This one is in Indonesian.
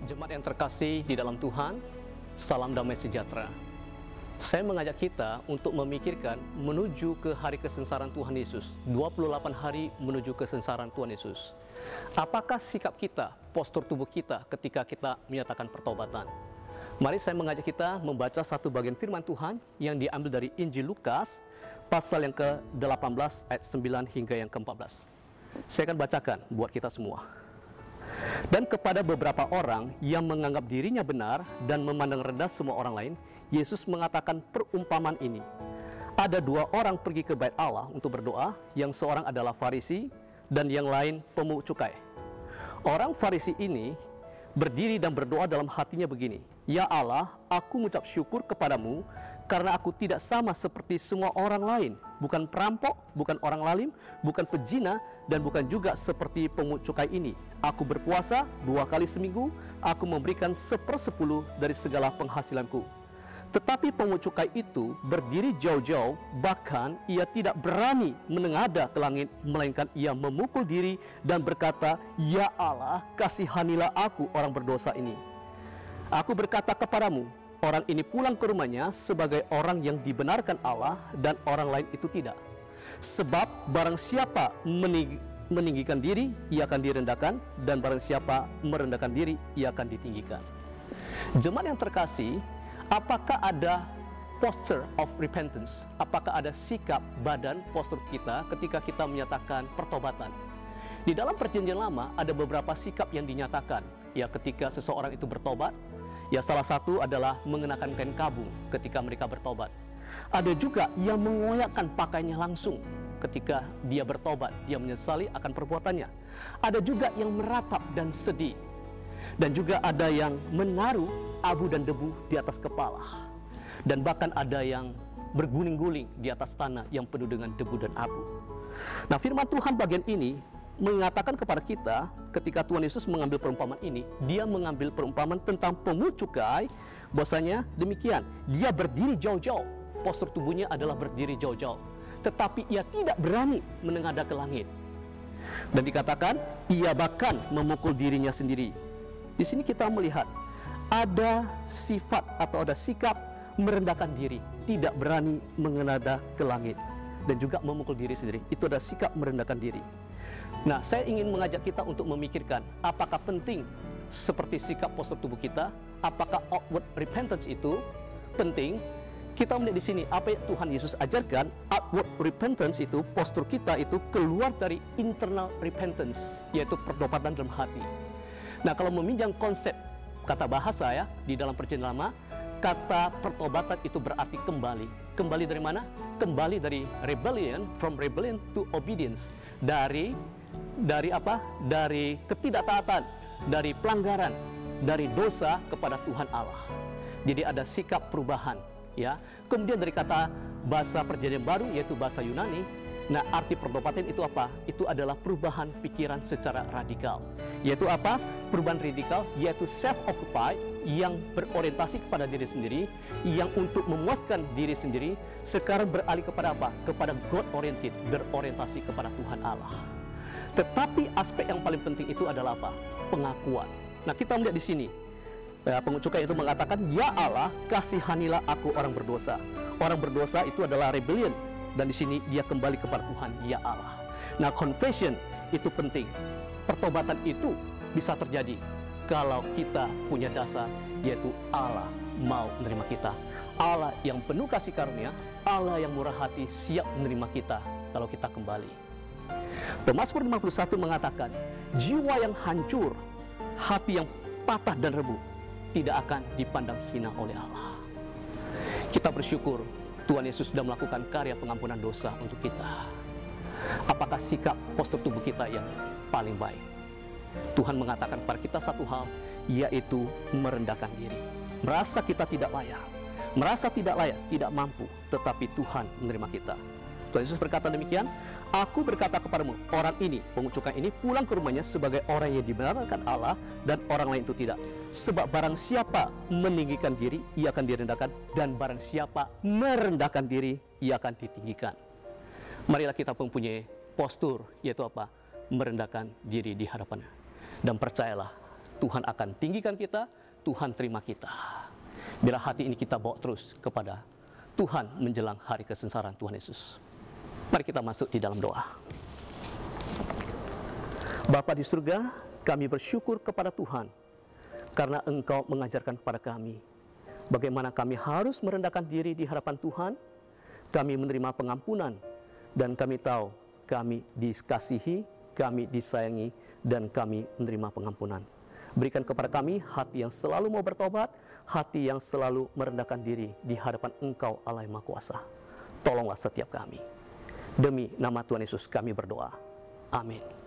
Jemaat yang terkasih di dalam Tuhan, salam damai sejahtera. Saya mengajak kita untuk memikirkan menuju ke hari kesengsaraan Tuhan Yesus, 28 hari menuju kesengsaraan Tuhan Yesus. Apakah sikap kita, postur tubuh kita ketika kita menyatakan pertobatan? Mari saya mengajak kita membaca satu bagian firman Tuhan yang diambil dari Injil Lukas, pasal yang ke-18 ayat 9 hingga yang ke-14. Saya akan bacakan buat kita semua. Dan kepada beberapa orang yang menganggap dirinya benar dan memandang rendah semua orang lain, Yesus mengatakan perumpamaan ini. Ada dua orang pergi ke bait Allah untuk berdoa, yang seorang adalah Farisi dan yang lain pemungut cukai. Orang Farisi ini berdiri dan berdoa dalam hatinya begini, "Ya Allah, aku mengucap syukur kepadamu karena aku tidak sama seperti semua orang lain, bukan perampok, bukan orang lalim, bukan pezina, dan bukan juga seperti pemungut cukai ini. Aku berpuasa 2 kali seminggu, aku memberikan 1/10 dari segala penghasilanku." Tetapi pemungut cukai itu berdiri jauh-jauh, bahkan ia tidak berani menengadah ke langit, melainkan ia memukul diri dan berkata, "Ya Allah, kasihanilah aku orang berdosa ini." Aku berkata kepadamu, orang ini pulang ke rumahnya sebagai orang yang dibenarkan Allah, dan orang lain itu tidak. Sebab barang siapa meninggikan diri, ia akan direndahkan, dan barang siapa merendahkan diri, ia akan ditinggikan. Jemaat yang terkasih, apakah ada posture of repentance? Apakah ada sikap badan postur kita ketika kita menyatakan pertobatan? Di dalam Perjanjian Lama ada beberapa sikap yang dinyatakan. Ya, ketika seseorang itu bertobat, ya salah satu adalah mengenakan kain kabung ketika mereka bertobat. Ada juga yang mengoyakkan pakaiannya langsung ketika dia bertobat, dia menyesali akan perbuatannya. Ada juga yang meratap dan sedih. Dan juga ada yang menaruh abu dan debu di atas kepala. Dan bahkan ada yang berguling-guling di atas tanah yang penuh dengan debu dan abu. Nah, firman Tuhan bagian ini mengatakan kepada kita, ketika Tuhan Yesus mengambil perumpamaan ini, dia mengambil perumpamaan tentang pemungut cukai, bahwasanya demikian, dia berdiri jauh-jauh, postur tubuhnya adalah berdiri jauh-jauh, tetapi ia tidak berani menengadah ke langit. Dan dikatakan, ia bahkan memukul dirinya sendiri. Di sini kita melihat ada sifat atau ada sikap merendahkan diri, tidak berani menengadah ke langit, dan juga memukul diri sendiri. Itu ada sikap merendahkan diri. Nah, saya ingin mengajak kita untuk memikirkan apakah penting seperti sikap postur tubuh kita, apakah outward repentance itu penting. Kita melihat di sini apa yang Tuhan Yesus ajarkan. Outward repentance itu, postur kita itu keluar dari internal repentance, yaitu pertobatan dalam hati. Nah, kalau meminjam konsep kata bahasa ya di dalam Perjanjian Lama, kata pertobatan itu berarti kembali. Kembali dari mana? Kembali dari rebellion, from rebellion to obedience. Dari apa? Dari ketidaktaatan, dari pelanggaran, dari dosa kepada Tuhan Allah. Jadi ada sikap perubahan, ya. Kemudian dari kata bahasa Perjanjian Baru, yaitu bahasa Yunani. Nah, arti pertobatan itu apa? Itu adalah perubahan pikiran secara radikal. Yaitu apa? Perubahan radikal, yaitu self-occupied, yang berorientasi kepada diri sendiri, yang untuk memuaskan diri sendiri, sekarang beralih kepada apa? Kepada God-oriented, berorientasi kepada Tuhan Allah. Tetapi aspek yang paling penting itu adalah apa? Pengakuan. Nah, kita melihat di sini, pemungut cukai itu mengatakan, "Ya Allah, kasihanilah aku orang berdosa." Orang berdosa itu adalah rebellion. Dan di sini dia kembali kepada Tuhan, ya Allah. Nah, confession itu penting. Pertobatan itu bisa terjadi kalau kita punya dasar, yaitu Allah mau menerima kita. Allah yang penuh kasih karunia, Allah yang murah hati, siap menerima kita kalau kita kembali. Pemazmur 51 mengatakan, jiwa yang hancur, hati yang patah dan rebuh, tidak akan dipandang hina oleh Allah. Kita bersyukur Tuhan Yesus sudah melakukan karya pengampunan dosa untuk kita. Apakah sikap postur tubuh kita yang paling baik? Tuhan mengatakan kepada kita satu hal, yaitu merendahkan diri. Merasa kita tidak layak, merasa tidak layak, tidak mampu, tetapi Tuhan menerima kita. Tuhan Yesus berkata demikian, "Aku berkata kepadamu, orang ini, pemungut cukai ini, pulang ke rumahnya sebagai orang yang dibenarkan Allah, dan orang lain itu tidak. Sebab barang siapa meninggikan diri, ia akan direndahkan, dan barang siapa merendahkan diri, ia akan ditinggikan." Marilah kita mempunyai postur, yaitu apa? Merendahkan diri di hadapannya. Dan percayalah, Tuhan akan tinggikan kita, Tuhan terima kita. Biarlah hati ini kita bawa terus kepada Tuhan menjelang hari kesengsaraan Tuhan Yesus. Mari kita masuk di dalam doa. Bapa di surga, kami bersyukur kepada Tuhan karena Engkau mengajarkan kepada kami bagaimana kami harus merendahkan diri di hadapan Tuhan. Kami menerima pengampunan dan kami tahu kami dikasihi, kami disayangi, dan kami menerima pengampunan. Berikan kepada kami hati yang selalu mau bertobat, hati yang selalu merendahkan diri di hadapan Engkau Allah yang Maha Kuasa. Tolonglah setiap kami. Demi nama Tuhan Yesus kami berdoa. Amin.